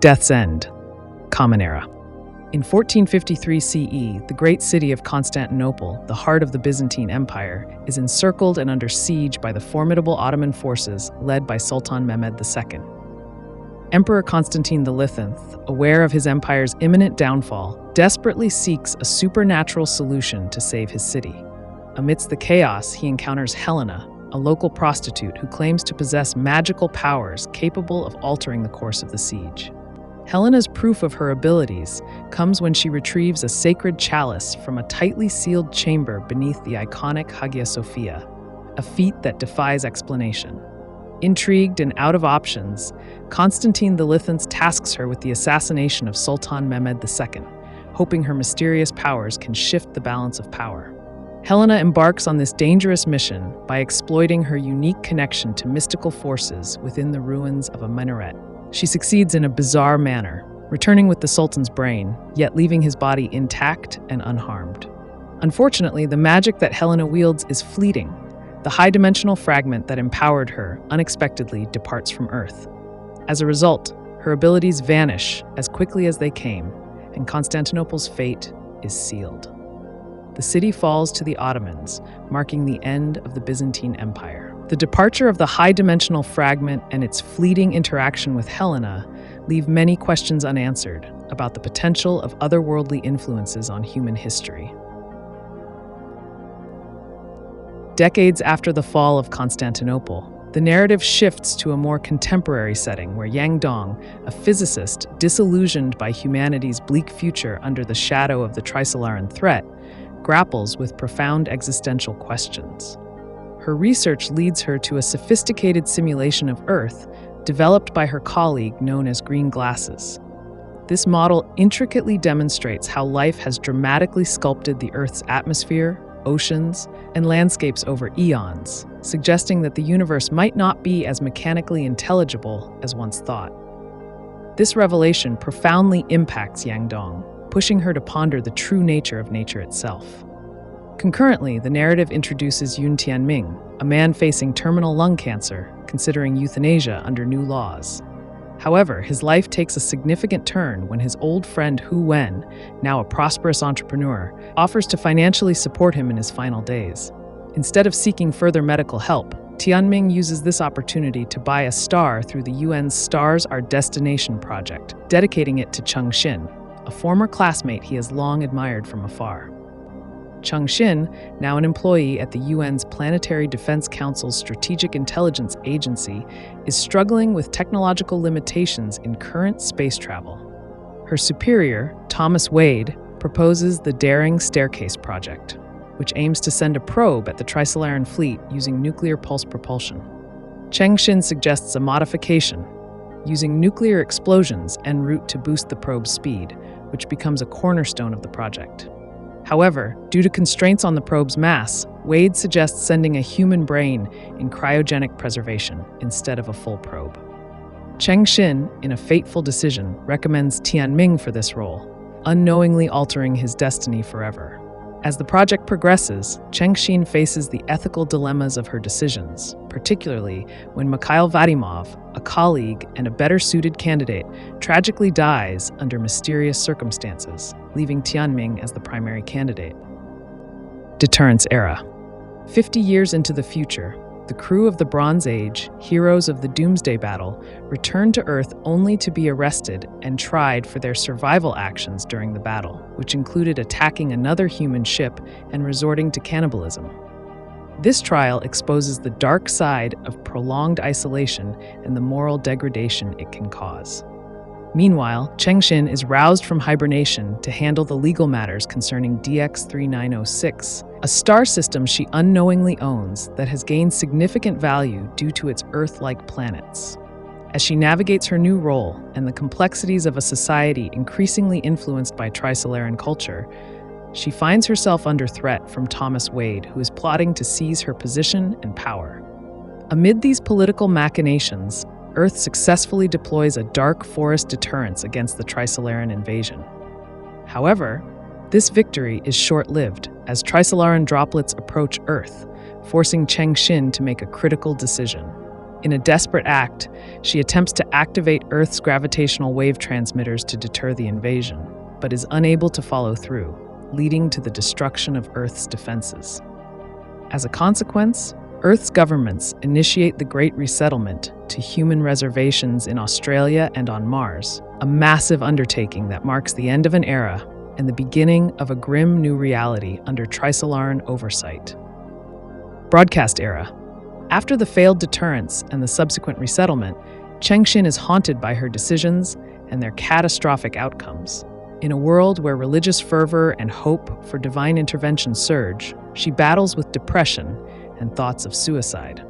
Death's End, Common Era. In 1453 CE, the great city of Constantinople, the heart of the Byzantine Empire, is encircled and under siege by the formidable Ottoman forces led by Sultan Mehmed II. Emperor Constantine the Lithinth, aware of his empire's imminent downfall, desperately seeks a supernatural solution to save his city. Amidst the chaos, he encounters Helena, a local prostitute who claims to possess magical powers capable of altering the course of the siege. Helena's proof of her abilities comes when she retrieves a sacred chalice from a tightly sealed chamber beneath the iconic Hagia Sophia, a feat that defies explanation. Intrigued and out of options, Constantine the Lithinth tasks her with the assassination of Sultan Mehmed II, hoping her mysterious powers can shift the balance of power. Helena embarks on this dangerous mission by exploiting her unique connection to mystical forces within the ruins of a minaret. She succeeds in a bizarre manner, returning with the Sultan's brain, yet leaving his body intact and unharmed. Unfortunately, the magic that Helena wields is fleeting. The high-dimensional fragment that empowered her unexpectedly departs from Earth. As a result, her abilities vanish as quickly as they came, and Constantinople's fate is sealed. The city falls to the Ottomans, marking the end of the Byzantine Empire. The departure of the high-dimensional fragment and its fleeting interaction with Helena leave many questions unanswered about the potential of otherworldly influences on human history. Decades after the fall of Constantinople, the narrative shifts to a more contemporary setting where Yang Dong, a physicist disillusioned by humanity's bleak future under the shadow of the Trisolaran threat, grapples with profound existential questions. Her research leads her to a sophisticated simulation of Earth developed by her colleague known as green glasses. This model intricately demonstrates how life has dramatically sculpted the Earth's atmosphere, oceans, and landscapes over eons, suggesting that the universe might not be as mechanically intelligible as once thought. This revelation profoundly impacts Yang Dong, pushing her to ponder the true nature of nature itself. Concurrently, the narrative introduces Yun Tianming, a man facing terminal lung cancer, considering euthanasia under new laws. However, his life takes a significant turn when his old friend Hu Wen, now a prosperous entrepreneur, offers to financially support him in his final days. Instead of seeking further medical help, Tianming uses this opportunity to buy a star through the UN's Stars Our Destination project, dedicating it to Cheng Xin, a former classmate he has long admired from afar. Cheng Xin, now an employee at the UN's Planetary Defense Council's Strategic Intelligence Agency, is struggling with technological limitations in current space travel. Her superior, Thomas Wade, proposes the Daring Staircase project, which aims to send a probe at the Trisolaran fleet using nuclear pulse propulsion. Cheng Xin suggests a modification, using nuclear explosions en route to boost the probe's speed, which becomes a cornerstone of the project. However, due to constraints on the probe's mass, Wade suggests sending a human brain in cryogenic preservation instead of a full probe. Cheng Xin, in a fateful decision, recommends Tianming for this role, unknowingly altering his destiny forever. As the project progresses, Cheng Xin faces the ethical dilemmas of her decisions, particularly when Mikhail Vadimov, a colleague and a better-suited candidate, tragically dies under mysterious circumstances, leaving Tianming as the primary candidate. Deterrence era. 50 years into the future, the crew of the Bronze Age, heroes of the Doomsday Battle, return to Earth only to be arrested and tried for their survival actions during the battle, which included attacking another human ship and resorting to cannibalism. This trial exposes the dark side of prolonged isolation and the moral degradation it can cause. Meanwhile, Cheng Xin is roused from hibernation to handle the legal matters concerning DX3906, a star system she unknowingly owns that has gained significant value due to its Earth-like planets. As she navigates her new role and the complexities of a society increasingly influenced by Trisolaran culture, she finds herself under threat from Thomas Wade, who is plotting to seize her position and power. Amid these political machinations, Earth successfully deploys a dark forest deterrence against the Trisolaran invasion. However, this victory is short-lived as Trisolaran droplets approach Earth, forcing Cheng Xin to make a critical decision. In a desperate act, she attempts to activate Earth's gravitational wave transmitters to deter the invasion, but is unable to follow through, leading to the destruction of Earth's defenses. As a consequence, Earth's governments initiate the Great Resettlement to human reservations in Australia and on Mars, a massive undertaking that marks the end of an era and the beginning of a grim new reality under Trisolaran oversight. Broadcast era. After the failed Deterrence and the subsequent resettlement, Cixin is haunted by her decisions and their catastrophic outcomes. In a world where religious fervor and hope for divine intervention surge, she battles with depression and thoughts of suicide.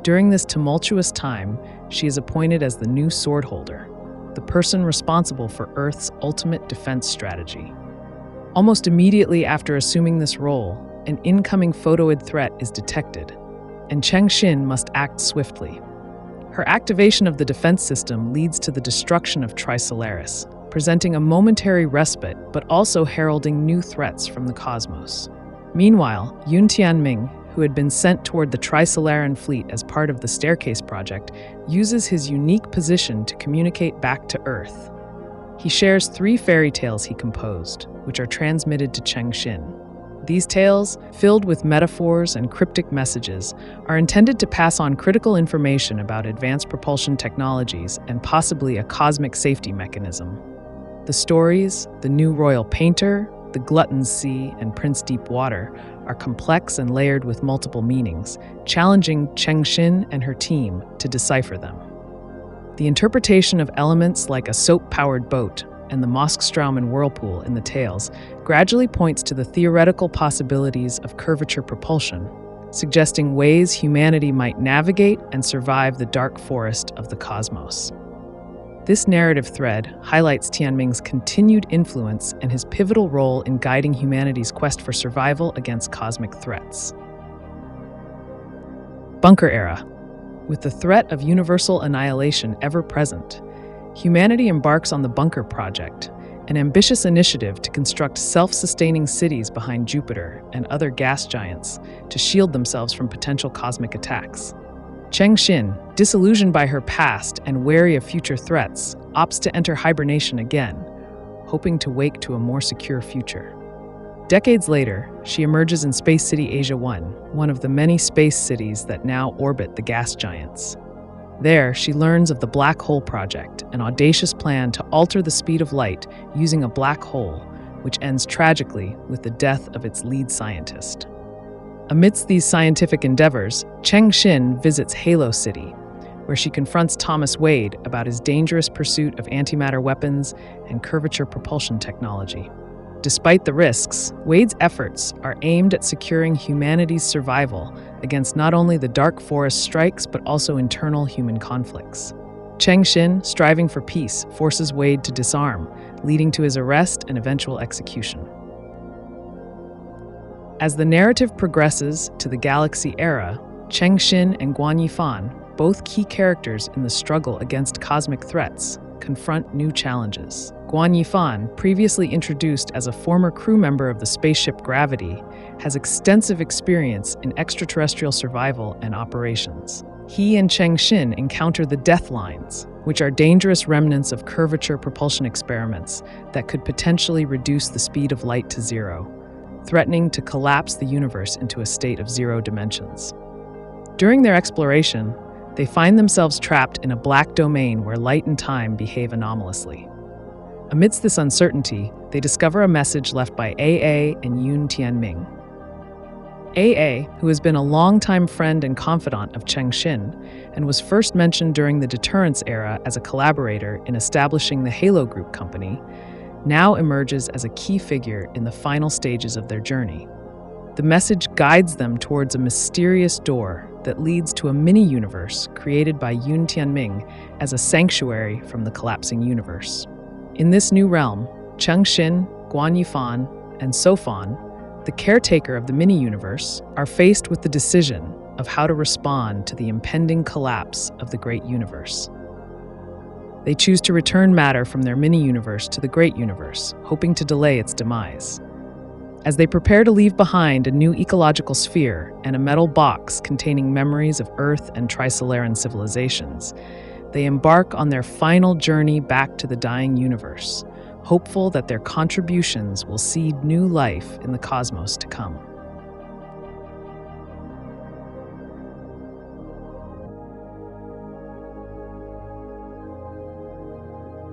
During this tumultuous time, she is appointed as the new swordholder, the person responsible for Earth's ultimate defense strategy. Almost immediately after assuming this role, an incoming photoid threat is detected, and Cixin must act swiftly. Her activation of the defense system leads to the destruction of Trisolaris, presenting a momentary respite but also heralding new threats from the cosmos. Meanwhile, Yun Tianming, who had been sent toward the Trisolaran fleet as part of the Staircase Project, uses his unique position to communicate back to Earth. He shares 3 fairy tales he composed, which are transmitted to Cixin. These tales, filled with metaphors and cryptic messages, are intended to pass on critical information about advanced propulsion technologies and possibly a cosmic safety mechanism. The stories, the new royal painter, the glutton's sea, and Prince Deepwater, are complex and layered with multiple meanings, challenging Cixin and her team to decipher them. The interpretation of elements like a soap-powered boat and the Moskstraumen whirlpool in the tales gradually points to the theoretical possibilities of curvature propulsion, suggesting ways humanity might navigate and survive the dark forest of the cosmos. This narrative thread highlights Tianming's continued influence and his pivotal role in guiding humanity's quest for survival against cosmic threats. Bunker era. With the threat of universal annihilation ever present, humanity embarks on the Bunker Project, an ambitious initiative to construct self-sustaining cities behind Jupiter and other gas giants to shield themselves from potential cosmic attacks. Cixin, disillusioned by her past and wary of future threats, opts to enter hibernation again, hoping to wake to a more secure future. Decades later, she emerges in Space City Asia 1, one of the many space cities that now orbit the gas giants. There, she learns of the Black Hole Project, an audacious plan to alter the speed of light using a black hole, which ends tragically with the death of its lead scientist. Amidst these scientific endeavors, Cixin visits Halo City, where she confronts Thomas Wade about his dangerous pursuit of antimatter weapons and curvature propulsion technology. Despite the risks, Wade's efforts are aimed at securing humanity's survival against not only the dark forest strikes but also internal human conflicts. Cixin, striving for peace, forces Wade to disarm, leading to his arrest and eventual execution. As the narrative progresses to the Galaxy era, Cixin and Guan Yifan, both key characters in the struggle against cosmic threats, confront new challenges. Guan Yifan, previously introduced as a former crew member of the spaceship Gravity, has extensive experience in extraterrestrial survival and operations. He and Cixin encounter the Death Lines, which are dangerous remnants of curvature propulsion experiments that could potentially reduce the speed of light to zero, threatening to collapse the universe into a state of 0 dimensions. During their exploration, they find themselves trapped in a black domain where light and time behave anomalously. Amidst this uncertainty, they discover a message left by AA and Yun Tianming. AA, who has been a longtime friend and confidant of Cixin, and was first mentioned during the Deterrence era as a collaborator in establishing the Halo Group company, now emerges as a key figure in the final stages of their journey. The message guides them towards a mysterious door that leads to a mini-universe created by Yun Tianming as a sanctuary from the collapsing universe. In this new realm, Cixin, Guan Yifan, and Sofan, the caretaker of the mini-universe, are faced with the decision of how to respond to the impending collapse of the great universe. They choose to return matter from their mini-universe to the great universe, hoping to delay its demise. As they prepare to leave behind a new ecological sphere and a metal box containing memories of Earth and Trisolaran civilizations, they embark on their final journey back to the dying universe, hopeful that their contributions will seed new life in the cosmos to come.